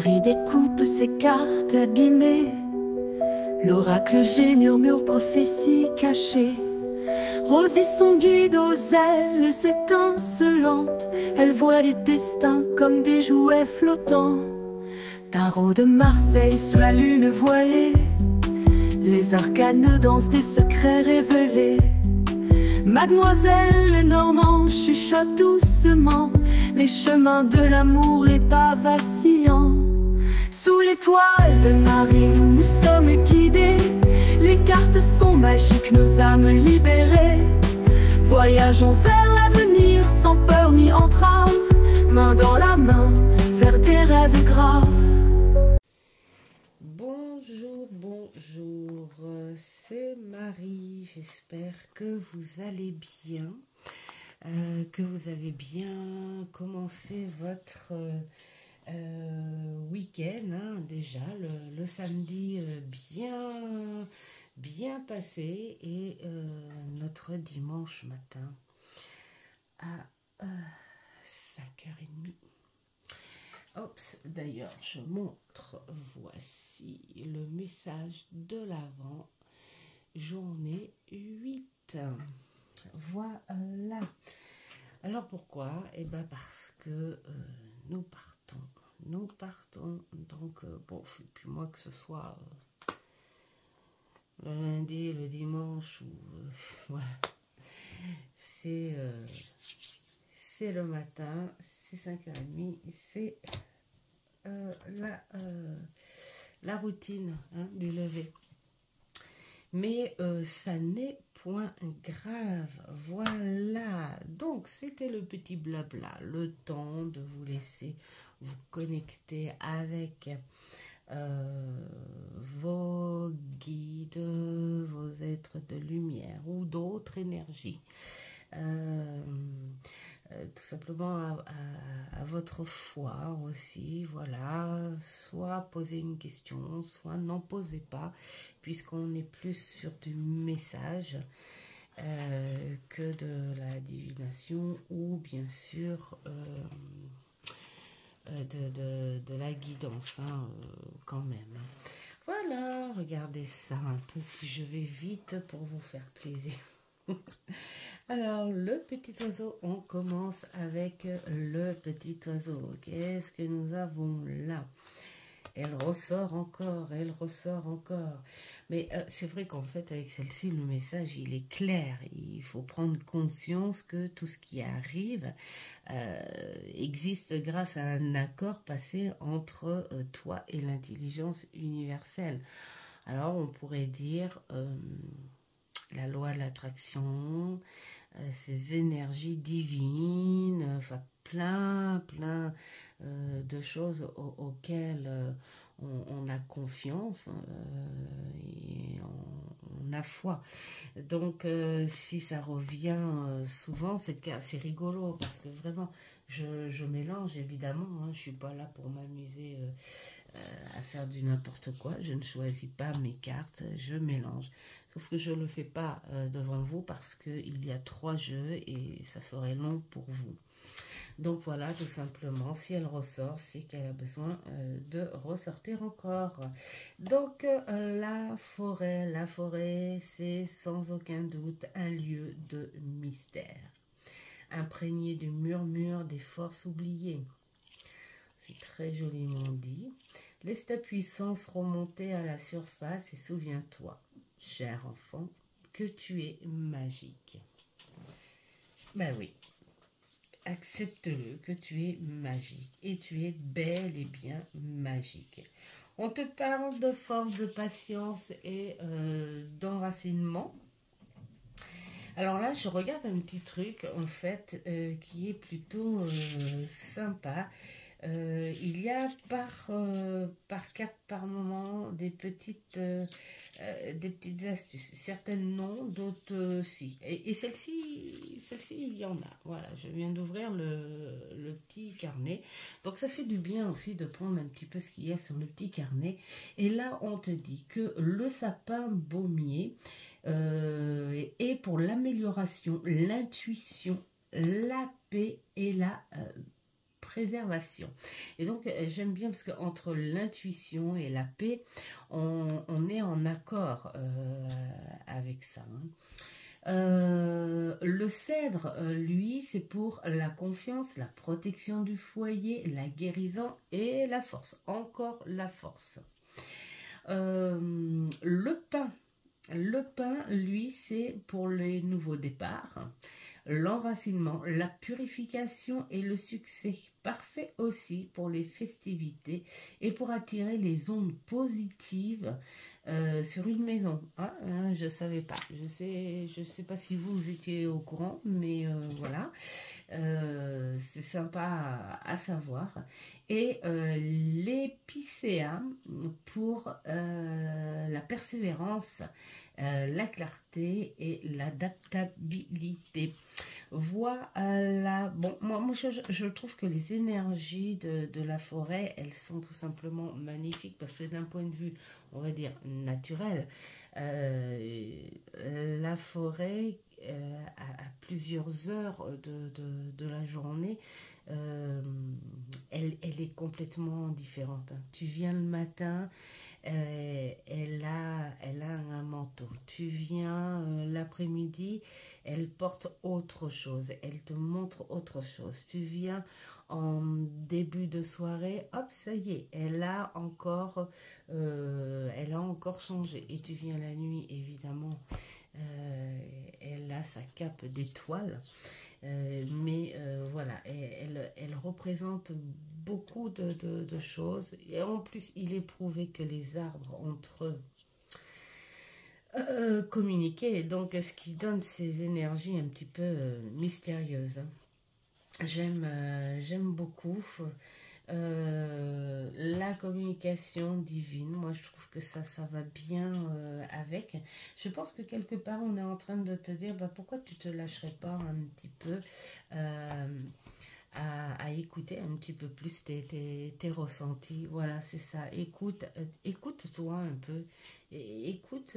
Marie découpe ses cartes abîmées. L'oracle G murmure prophétie cachée. Rosie son guide aux ailes étincelantes. Elle voit les destins comme des jouets flottants. Tarot de Marseille sous la lune voilée. Les arcanes dansent des secrets révélés. Mademoiselle Lenormand chuchote doucement les chemins de l'amour, les pas vacillants. Sous l'étoile de Marie, nous sommes guidés. Les cartes sont magiques, nos âmes libérées. Voyageons vers l'avenir sans peur ni entrave, main dans la main vers des rêves graves. Bonjour, bonjour, c'est Marie, j'espère que vous allez bien, que vous avez bien commencé votre week-end, hein, déjà, le samedi bien passé et notre dimanche matin à 5h30. Oups, d'ailleurs, je montre, voici le message de l'avant, journée 8. Voilà. Alors pourquoi? Eh bien parce que nous partons, donc bon, puis moi que ce soit le lundi, le dimanche, ou voilà, c'est le matin, c'est 5h30, c'est la routine, hein, du lever. Mais ça n'est point grave. Voilà. Donc, c'était le petit blabla. Le temps de vous laisser vous connecter avec vos guides, vos êtres de lumière ou d'autres énergies. Tout simplement à votre foi aussi, voilà, soit poser une question, soit n'en posez pas, puisqu'on est plus sur du message que de la divination, ou bien sûr de la guidance, hein, quand même. Voilà, regardez ça un peu, si je vais vite pour vous faire plaisir. Alors, le petit oiseau, on commence avec le petit oiseau. Qu'est-ce que nous avons là? Elle ressort encore, elle ressort encore. Mais c'est vrai qu'en fait, avec celle-ci, le message, il est clair. Il faut prendre conscience que tout ce qui arrive existe grâce à un accord passé entre toi et l'intelligence universelle. Alors, on pourrait dire la loi de l'attraction, ces énergies divines, enfin plein de choses auxquelles on a confiance et on a foi. Donc si ça revient souvent, c'est rigolo parce que vraiment je mélange évidemment, hein, je ne suis pas là pour m'amuser à faire du n'importe quoi, je ne choisis pas mes cartes, je mélange. Sauf que je ne le fais pas devant vous parce qu'il y a 3 jeux et ça ferait long pour vous. Donc voilà, tout simplement, si elle ressort, c'est qu'elle a besoin de ressortir encore. Donc la forêt, c'est sans aucun doute un lieu de mystère, imprégné du murmure des forces oubliées. C'est très joliment dit. Laisse ta puissance remonter à la surface et souviens-toi, cher enfant, que tu es magique. Ben oui, accepte-le, que tu es magique et tu es bel et bien magique. On te parle de force, de patience et d'enracinement. Alors là, je regarde un petit truc en fait qui est plutôt sympa. Il y a par carte, par moment, des petites astuces. Certaines non, d'autres si. Et celle-ci, il y en a. Voilà, je viens d'ouvrir le petit carnet. Donc ça fait du bien aussi de prendre un petit peu ce qu'il y a sur le petit carnet. Et là, on te dit que le sapin baumier est pour l'amélioration, l'intuition, la paix et la préservation. Et donc, j'aime bien parce qu'entre l'intuition et la paix, on est en accord avec ça. Le cèdre, lui, c'est pour la confiance, la protection du foyer, la guérison et la force. Encore la force. Le pain, lui, c'est pour les nouveaux départs, l'enracinement, la purification et le succès. Parfait aussi pour les festivités et pour attirer les ondes positives sur une maison. Ah, je ne savais pas. Je sais pas si vous étiez au courant, mais voilà. C'est sympa à savoir. Et l'épicéa pour la persévérance, la clarté et l'adaptabilité. Voilà. Bon, moi je trouve que les énergies de la forêt, elles sont tout simplement magnifiques parce que d'un point de vue, on va dire, naturel, la forêt, à plusieurs heures de la journée, elle est complètement différente. Tu viens le matin, elle a un manteau. Tu viens l'après-midi, elle porte autre chose. Elle te montre autre chose. Tu viens en début de soirée, hop, ça y est, elle a encore changé. Et tu viens la nuit, évidemment, elle a sa cape d'étoiles. Mais voilà, elle représente beaucoup de choses. Et en plus, il est prouvé que les arbres entre eux communiquent. Donc, ce qui donne ces énergies un petit peu mystérieuses. J'aime beaucoup la communication divine. Moi, je trouve que ça va bien avec. Je pense que quelque part, on est en train de te dire, bah, pourquoi tu te lâcherais pas un petit peu à écouter un petit peu plus tes ressentis. Voilà, c'est ça. Écoute-toi un peu. Écoute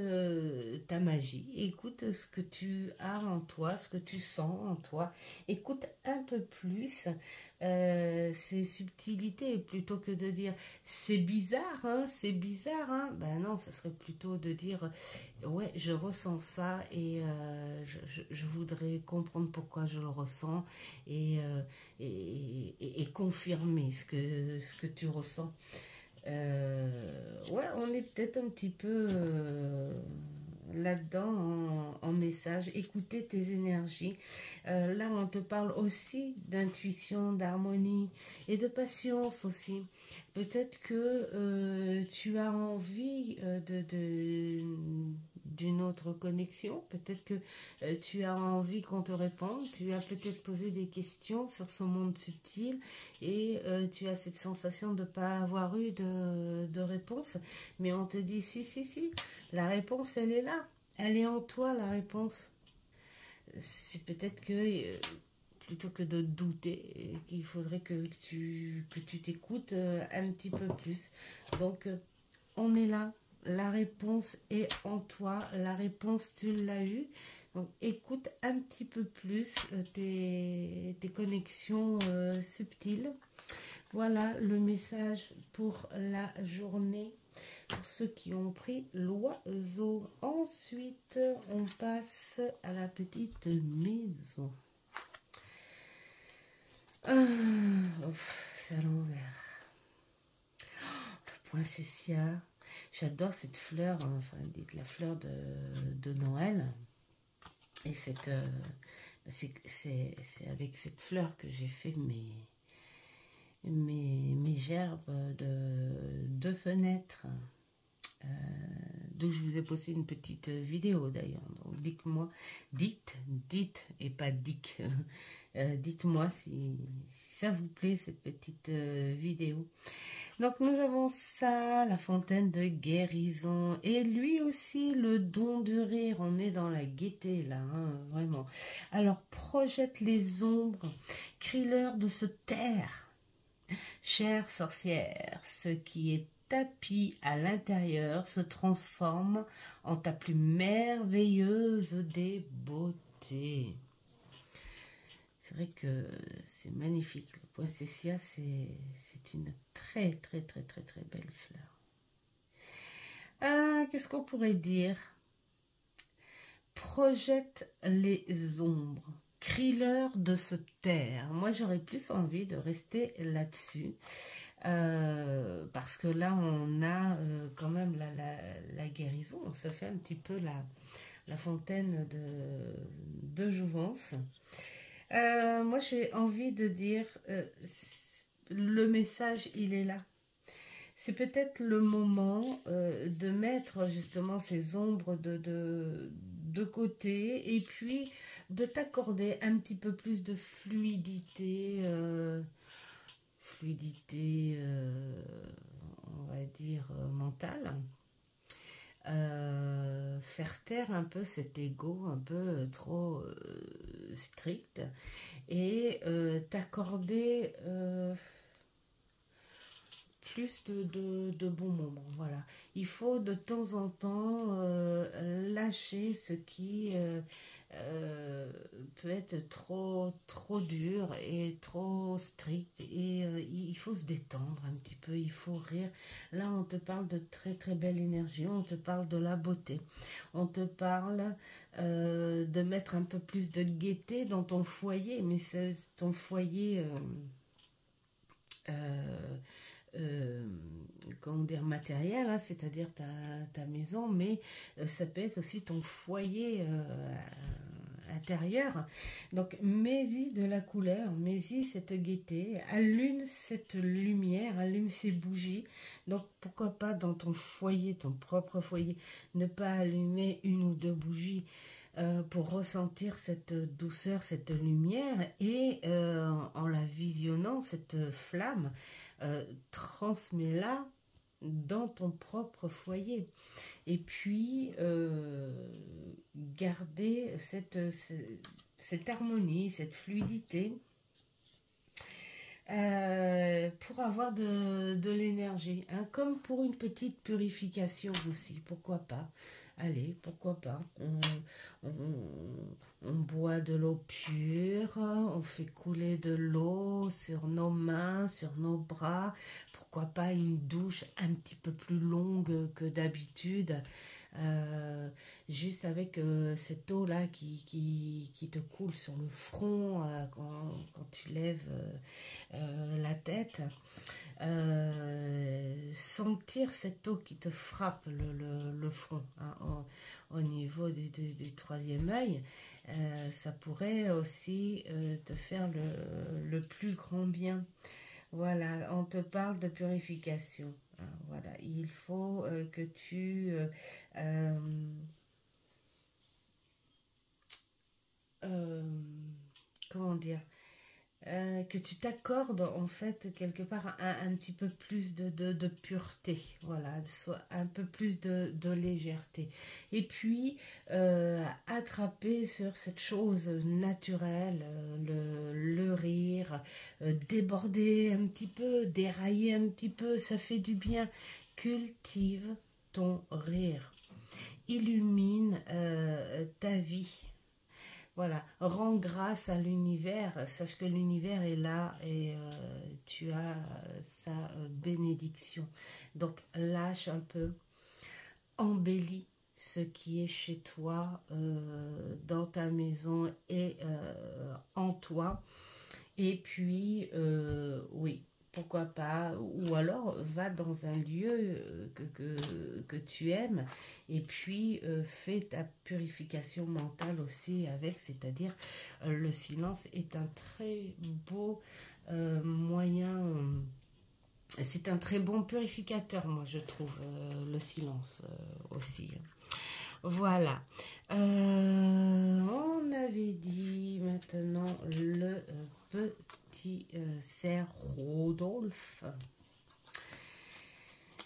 ta magie. Écoute ce que tu as en toi, ce que tu sens en toi. Écoute un peu plus ces subtilités plutôt que de dire c'est bizarre, hein, c'est bizarre, hein. Ben non, ce serait plutôt de dire ouais, je ressens ça et je voudrais comprendre pourquoi je le ressens et confirmer ce que tu ressens. Ouais, on est peut-être un petit peu là-dedans en message. Écouter tes énergies. Là, on te parle aussi d'intuition, d'harmonie et de patience aussi. Peut-être que tu as envie d'une autre connexion. Peut-être que tu as envie qu'on te réponde. Tu as peut-être posé des questions sur ce monde subtil et tu as cette sensation de ne pas avoir eu de réponse. Mais on te dit si, la réponse, elle est là. Elle est en toi, la réponse. C'est peut-être que plutôt que de douter, qu'il faudrait que tu t'écoutes un petit peu plus. Donc, on est là. La réponse est en toi. La réponse, tu l'as eue. Donc, écoute un petit peu plus tes connexions subtiles. Voilà le message pour la journée. Pour ceux qui ont pris l'oiseau. Ensuite, on passe à la petite maison. C'est à l'envers. Le poinsettia. J'adore cette fleur, hein, enfin, la fleur de Noël. Et c'est avec cette fleur que j'ai fait mes gerbes de fenêtres. D'où je vous ai posté une petite vidéo d'ailleurs. Donc dites et pas dick. Dites-moi si ça vous plaît cette petite vidéo. Donc nous avons ça, la fontaine de guérison. Et lui aussi, le don de rire. On est dans la gaieté là, hein, vraiment. Alors projette les ombres, crie-leur de se taire. Chère sorcière, ce qui est tapis à l'intérieur se transforme en ta plus merveilleuse des beautés. c'est vrai que c'est magnifique. Le poinsettia, c'est une très belle fleur. Qu'est-ce qu'on pourrait dire? Projette les ombres. Crie-leur de se taire. Moi, j'aurais plus envie de rester là-dessus. Parce que là, on a quand même la guérison. On se fait un petit peu la fontaine de jouvence. Moi, j'ai envie de dire, le message, il est là. C'est peut-être le moment de mettre justement ces ombres de côté et puis de t'accorder un petit peu plus de fluidité, on va dire, mentale. Faire taire un peu cet ego un peu trop strict et t'accorder plus de bons moments. Voilà. Il faut de temps en temps lâcher ce qui peut être trop dur et trop strict et il faut se détendre un petit peu, il faut rire. Là, on te parle de très belle énergie, on te parle de la beauté, on te parle de mettre un peu plus de gaieté dans ton foyer, mais c'est ton foyer comment dire, matériel, hein, c'est-à-dire ta maison, mais ça peut être aussi ton foyer intérieur. Donc, mets-y de la couleur, mets-y cette gaieté, allume cette lumière, allume ces bougies. Donc, pourquoi pas dans ton foyer, ton propre foyer, ne pas allumer une ou deux bougies pour ressentir cette douceur, cette lumière et en la visionnant, cette flamme, transmets-la dans ton propre foyer. Et puis, garder cette harmonie, cette fluidité pour avoir de l'énergie. Hein, comme pour une petite purification aussi, pourquoi pas. Allez, pourquoi pas. On boit de l'eau pure, on fait couler de l'eau sur nos mains, sur nos bras. Pourquoi pas une douche un petit peu plus longue que d'habitude. Juste avec cette eau-là qui te coule sur le front quand tu lèves la tête. Sentir cette eau qui te frappe le front, hein, au niveau du troisième œil, ça pourrait aussi te faire le plus grand bien. Voilà, on te parle de purification. Hein, voilà, il faut que tu comment dire, que tu t'accordes en fait quelque part un petit peu plus de pureté, voilà, soit un peu plus de légèreté. Et puis attraper sur cette chose naturelle, le rire, déborder un petit peu, dérailler un petit peu, ça fait du bien. Cultive ton rire, illumine ta vie. Voilà, rends grâce à l'univers, sache que l'univers est là et tu as sa bénédiction. Donc lâche un peu, embellis ce qui est chez toi, dans ta maison et en toi. Et puis, oui, pourquoi pas, ou alors va dans un lieu que tu aimes et puis fais ta purification mentale aussi avec, c'est-à-dire le silence est un très beau moyen, c'est un très bon purificateur, moi je trouve, le silence aussi. Voilà, on avait dit maintenant le petit cerf Rodolphe.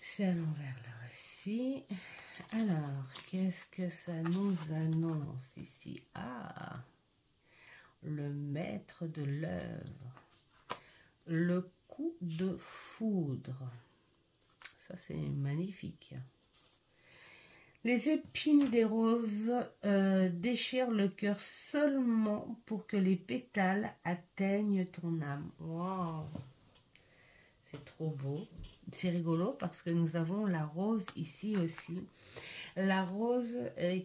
C'est à l'envers là aussi. Alors, qu'est-ce que ça nous annonce ici? Ah, le maître de l'œuvre. Le coup de foudre. Ça, c'est magnifique. Les épines des roses déchirent le cœur seulement pour que les pétales atteignent ton âme. Waouh! C'est trop beau. C'est rigolo parce que nous avons la rose ici aussi. La rose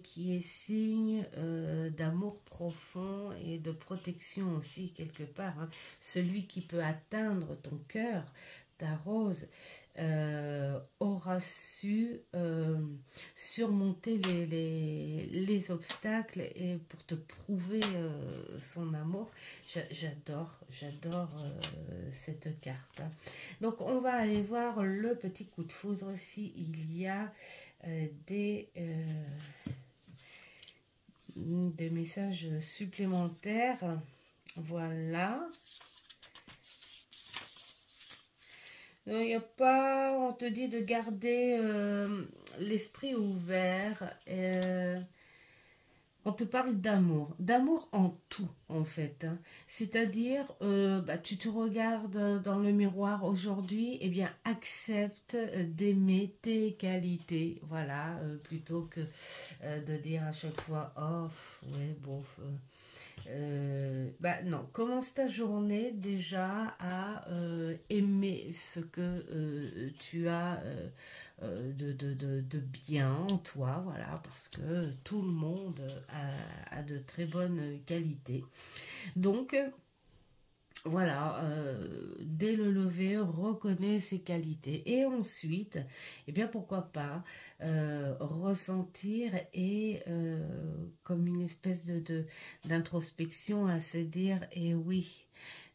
qui est signe d'amour profond et de protection aussi quelque part. Hein. Celui qui peut atteindre ton cœur, ta rose, aura su surmonter les obstacles et pour te prouver son amour. J'adore cette carte. Hein. Donc on va aller voir le petit coup de foudre s'il y a des messages supplémentaires. Voilà. Non, il n'y a pas, on te dit de garder l'esprit ouvert. On te parle d'amour en tout en fait. Hein. C'est-à-dire, tu te regardes dans le miroir aujourd'hui, eh bien accepte d'aimer tes qualités, voilà, plutôt que de dire à chaque fois, oh, ouais, bon. Non, commence ta journée déjà à aimer ce que tu as de bien en toi, voilà, parce que tout le monde a de très bonnes qualités. Donc, voilà, dès le lever, reconnais ses qualités. Et ensuite, eh bien, pourquoi pas ressentir et comme une espèce d'introspection à se dire, eh oui,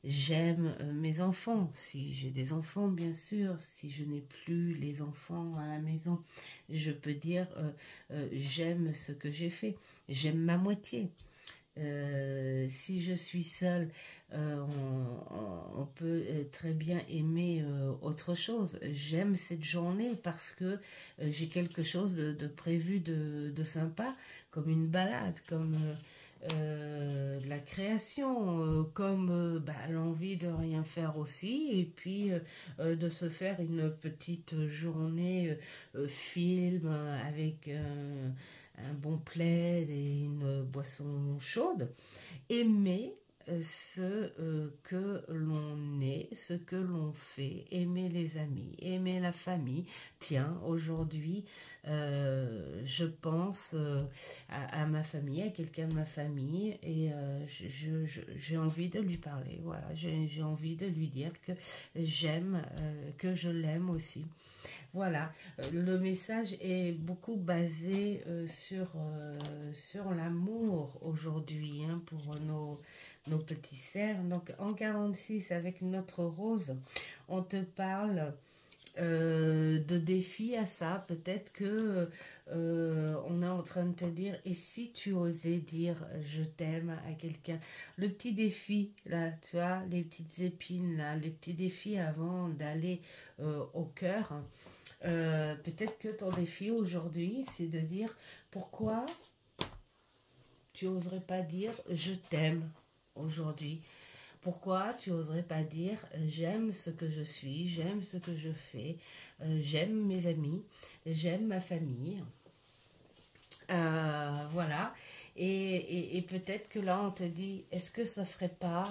j'aime mes enfants. Si j'ai des enfants, bien sûr, si je n'ai plus les enfants à la maison, je peux dire, j'aime ce que j'ai fait. J'aime ma moitié. Si je suis seule, on peut très bien aimer autre chose. J'aime cette journée parce que j'ai quelque chose de prévu de sympa, comme une balade, comme de la création, comme l'envie de rien faire aussi, et puis de se faire une petite journée film avec un bon plaid et une boisson chaude. Aimer ce que l'on est, ce que l'on fait, aimer les amis, aimer la famille. Tiens, aujourd'hui, je pense à ma famille, à quelqu'un de ma famille, et j'ai envie de lui parler. Voilà, j'ai envie de lui dire que j'aime, que je l'aime aussi. Voilà, le message est beaucoup basé sur l'amour aujourd'hui, hein, pour nos petits cerfs. Donc en 46 avec notre rose, on te parle de défis à ça. Peut-être que on est en train de te dire, et si tu osais dire je t'aime à quelqu'un, le petit défi là, tu vois, les petites épines là, les petits défis avant d'aller au cœur. Peut-être que ton défi aujourd'hui, c'est de dire pourquoi tu oserais pas dire je t'aime aujourd'hui. Pourquoi tu oserais pas dire j'aime ce que je suis, j'aime ce que je fais, j'aime mes amis, j'aime ma famille. Voilà. Et peut-être que là on te dit, est-ce que ça ferait pas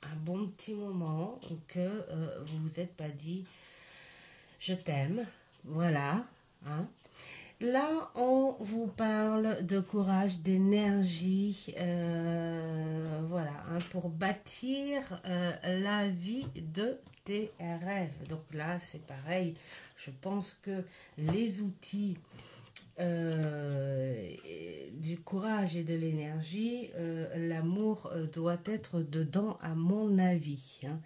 un bon petit moment que vous vous êtes pas dit je t'aime, voilà. Hein. Là, on vous parle de courage, d'énergie, voilà, hein, pour bâtir la vie de tes rêves. Donc là, c'est pareil. Je pense que les outils du courage et de l'énergie, l'amour doit être dedans à mon avis. Hein.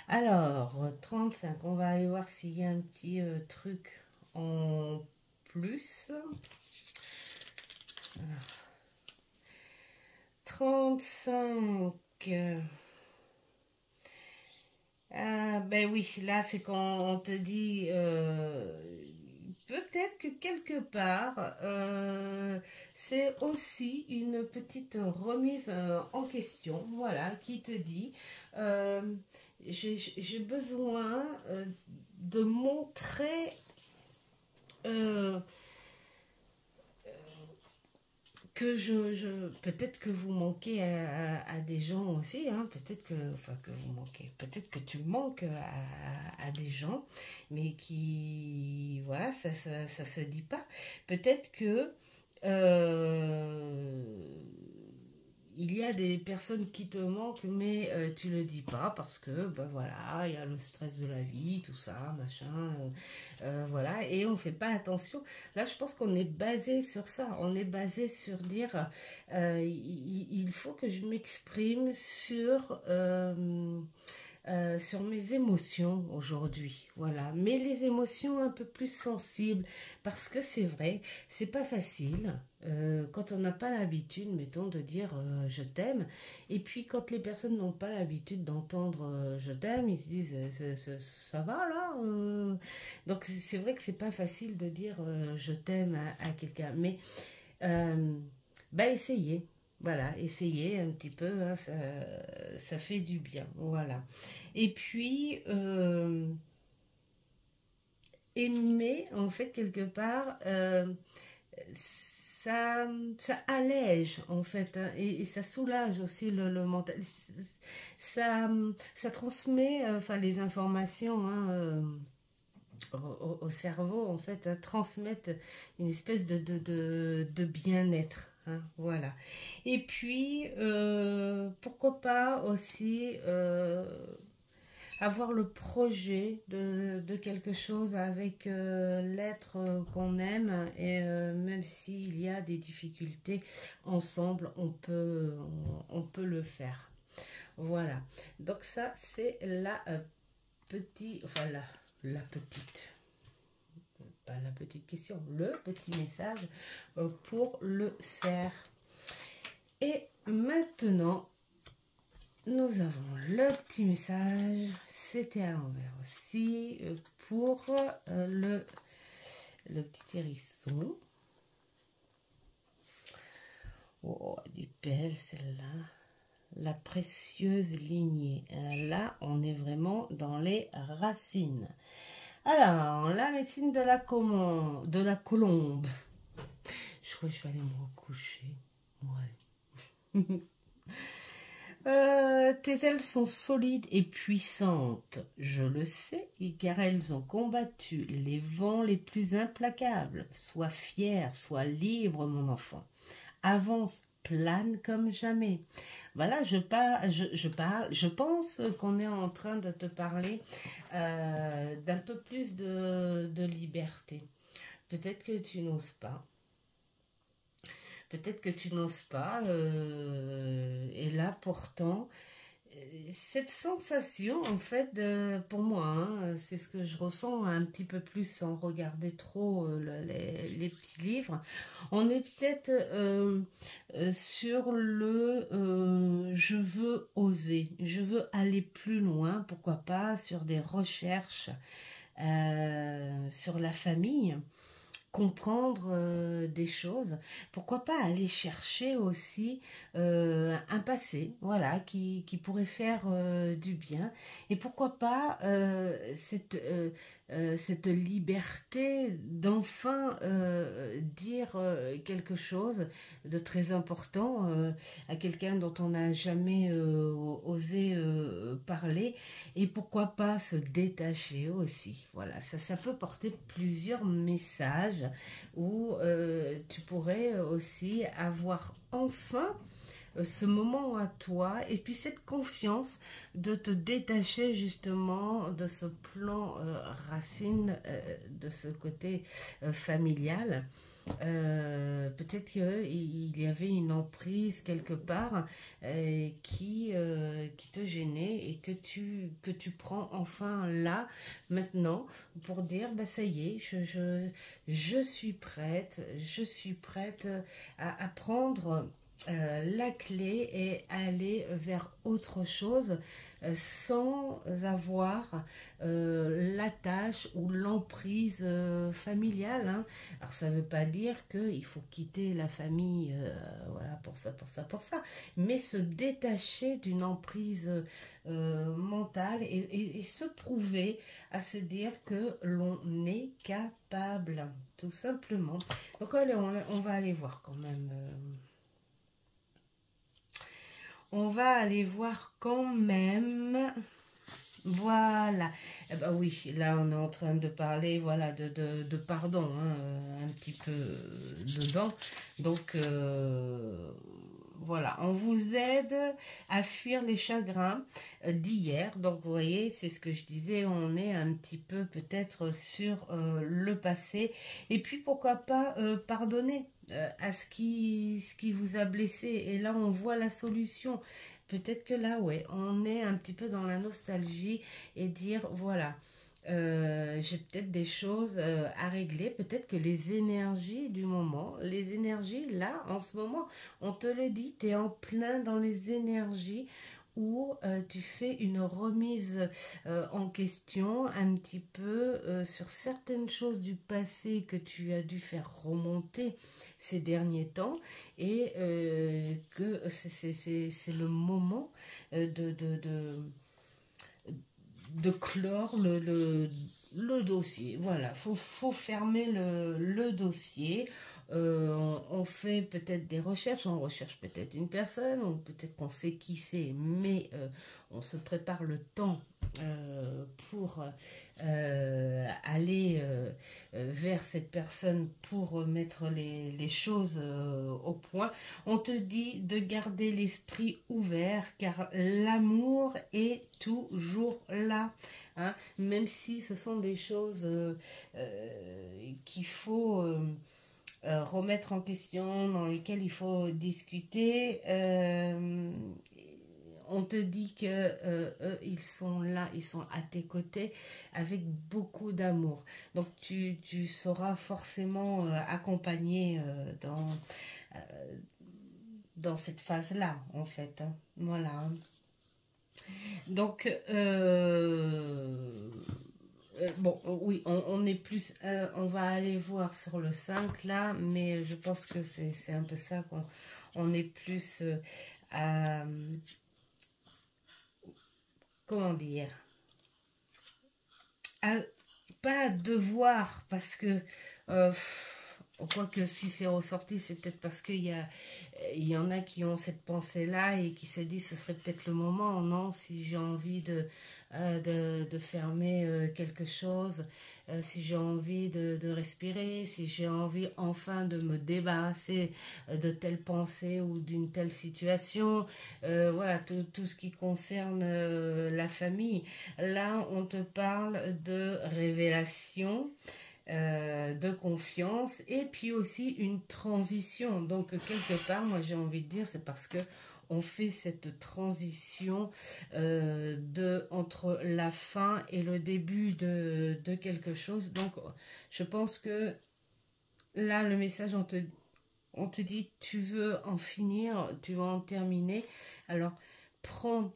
Alors, 35, on va aller voir s'il y a un petit truc en plus. Alors, 35. Ah, ben oui, là c'est quand on te dit peut-être que quelque part c'est aussi une petite remise en question, voilà, qui te dit j'ai besoin de montrer peut-être que vous manquez à des gens aussi, hein, peut-être que vous manquez, peut-être que tu manques à des gens, mais qui, voilà, ça se dit pas. Peut-être que euh, il y a des personnes qui te manquent, mais tu le dis pas parce que, ben voilà, il y a le stress de la vie, tout ça, machin, voilà, et on fait pas attention. Là, je pense qu'on est basé sur ça. On est basé sur dire, il faut que je m'exprime sur mes émotions aujourd'hui, voilà. Mais les émotions un peu plus sensibles, parce que c'est vrai, c'est pas facile quand on n'a pas l'habitude, mettons, de dire je t'aime. Et puis quand les personnes n'ont pas l'habitude d'entendre je t'aime, ils se disent ça va là. Donc c'est vrai que c'est pas facile de dire je t'aime à quelqu'un, mais bah essayez. Voilà, essayez un petit peu, hein, ça fait du bien. Voilà. Et puis, aimer, en fait, quelque part, ça allège, en fait, hein, et ça soulage aussi le mental. Ça transmet, enfin, les informations, hein, au cerveau, en fait, hein, transmettent une espèce de bien-être. Hein, voilà. Et puis, pourquoi pas aussi avoir le projet de quelque chose avec l'être qu'on aime, et même s'il y a des difficultés, ensemble, on peut le faire. Voilà. Donc ça, c'est la petite, enfin la petite, pas la petite question, le petit message pour le cerf. Et maintenant, nous avons le petit message, c'était à l'envers aussi, pour le petit hérisson. Oh, elle est belle celle-là. La précieuse lignée. Là, on est vraiment dans les racines. Alors, la médecine de la colombe. Je crois que je vais aller me recoucher. Ouais. Tes ailes sont solides et puissantes, je le sais, car elles ont combattu les vents les plus implacables. Sois fier, sois libre, mon enfant. Avance, plane comme jamais. Voilà, je pense qu'on est en train de te parler d'un peu plus de liberté. Peut-être que tu n'oses pas. Peut-être que tu n'oses pas. Et là, pourtant, cette sensation, en fait, pour moi, hein, c'est ce que je ressens un petit peu plus sans regarder trop les petits livres. On est peut-être sur je veux oser, je veux aller plus loin, pourquoi pas, sur des recherches sur la famille, comprendre des choses, pourquoi pas aller chercher aussi un passé, voilà, qui pourrait faire du bien, et pourquoi pas cette liberté d'enfin dire quelque chose de très important à quelqu'un dont on n'a jamais osé parler, et pourquoi pas se détacher aussi. Voilà, ça peut porter plusieurs messages où tu pourrais aussi avoir enfin ce moment à toi, et puis cette confiance de te détacher justement de ce plan racine, de ce côté familial. Peut-être qu'il y avait une emprise quelque part qui te gênait, et que tu prends enfin là, maintenant, pour dire, bah, ça y est, je suis prête à prendre la clé et aller vers autre chose sans avoir la tâche ou l'emprise familiale, hein. Alors ça ne veut pas dire qu'il faut quitter la famille, voilà, pour ça, mais se détacher d'une emprise mentale, et se prouver, à se dire que l'on est capable, tout simplement. Donc allez, on va aller voir quand même. on va aller voir quand même. Voilà. Eh ben oui, là on est en train de parler, voilà, de pardon, hein, un petit peu dedans. Donc voilà, on vous aide à fuir les chagrins d'hier. Donc vous voyez, c'est ce que je disais, on est un petit peu peut-être sur le passé. Et puis pourquoi pas pardonner à ce qui vous a blessé. Et là on voit la solution. Peut-être que là, ouais, on est un petit peu dans la nostalgie et dire, voilà, j'ai peut-être des choses à régler. Peut-être que les énergies du moment, les énergies, là, en ce moment, on te le dit, tu es en plein dans les énergies où tu fais une remise en question un petit peu sur certaines choses du passé que tu as dû faire remonter ces derniers temps et que c'est le moment de clore le dossier. Voilà, faut fermer le dossier. On fait peut-être des recherches, on recherche peut-être une personne, ou peut-être qu'on sait qui c'est, mais on se prépare le temps pour aller vers cette personne pour mettre les choses au point. On te dit de garder l'esprit ouvert car l'amour est toujours là. Hein, même si ce sont des choses qu'il faut remettre en question, dans lesquelles il faut discuter. On te dit que eux, ils sont là, ils sont à tes côtés avec beaucoup d'amour. Donc tu seras forcément accompagné euh, dans cette phase-là, en fait. Hein. Voilà. Donc, bon, oui, on est plus, on va aller voir sur le 5 là, mais je pense que c'est un peu ça qu'on est plus à, comment dire, à, pas à devoir, parce que, quoique si c'est ressorti, c'est peut-être parce il y en a qui ont cette pensée-là et qui se disent ce serait peut-être le moment, non, si j'ai envie de fermer quelque chose, si j'ai envie de respirer, si j'ai envie enfin de me débarrasser de telle pensée ou d'une telle situation, voilà, tout ce qui concerne la famille. Là, on te parle de révélation, de confiance et puis aussi une transition. Donc quelque part, moi j'ai envie de dire, c'est parce que on fait cette transition entre la fin et le début de quelque chose. Donc je pense que là le message on te dit tu veux en finir, tu veux en terminer. Alors prends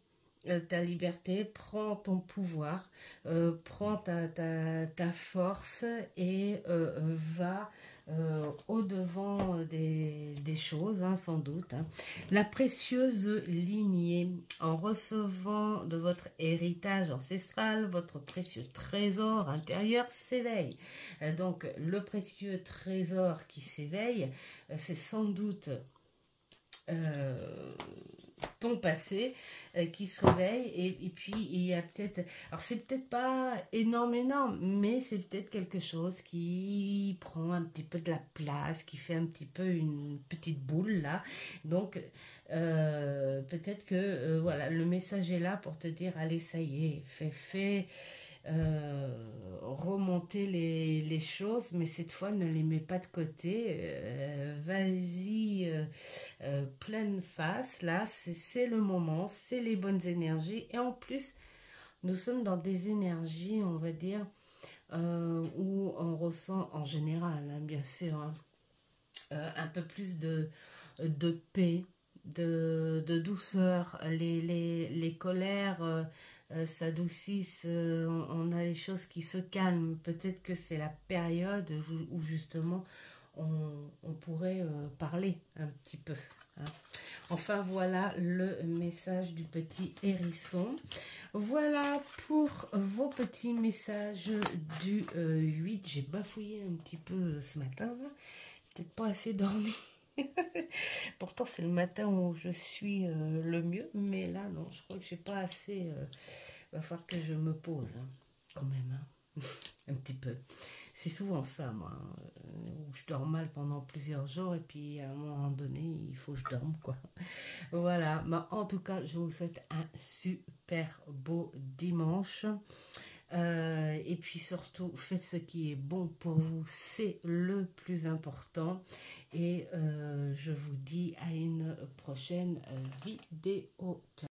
ta liberté, prends ton pouvoir, prends ta force et va au-devant des choses, hein, sans doute. Hein. La précieuse lignée, en recevant de votre héritage ancestral, votre précieux trésor intérieur s'éveille. Donc, le précieux trésor qui s'éveille, c'est sans doute ton passé qui se réveille et puis il y a peut-être, alors c'est peut-être pas énorme mais c'est peut-être quelque chose qui prend un petit peu de la place, qui fait un petit peu une petite boule là, donc peut-être que voilà, le message est là pour te dire allez ça y est, fais remonter les choses, mais cette fois ne les mets pas de côté, vas-y pleine face, là c'est le moment, c'est les bonnes énergies et en plus nous sommes dans des énergies on va dire où on ressent en général hein, bien sûr hein, un peu plus de paix, de douceur, les colères s'adoucissent, on a des choses qui se calment. Peut-être que c'est la période où justement on pourrait parler un petit peu. Hein. Enfin voilà le message du petit hérisson. Voilà pour vos petits messages du 8. J'ai bafouillé un petit peu ce matin. Peut-être pas assez dormi. Pourtant, c'est le matin où je suis le mieux. Mais là, non, je crois que j'ai pas assez. Va falloir que je me pose, hein, quand même. Hein. Un petit peu. C'est souvent ça, moi. Où je dors mal pendant plusieurs jours. Et puis, à un moment donné, il faut que je dorme, quoi. Voilà. Mais en tout cas, je vous souhaite un super beau dimanche. Et puis surtout, faites ce qui est bon pour vous, c'est le plus important. Et je vous dis à une prochaine vidéo. Ciao.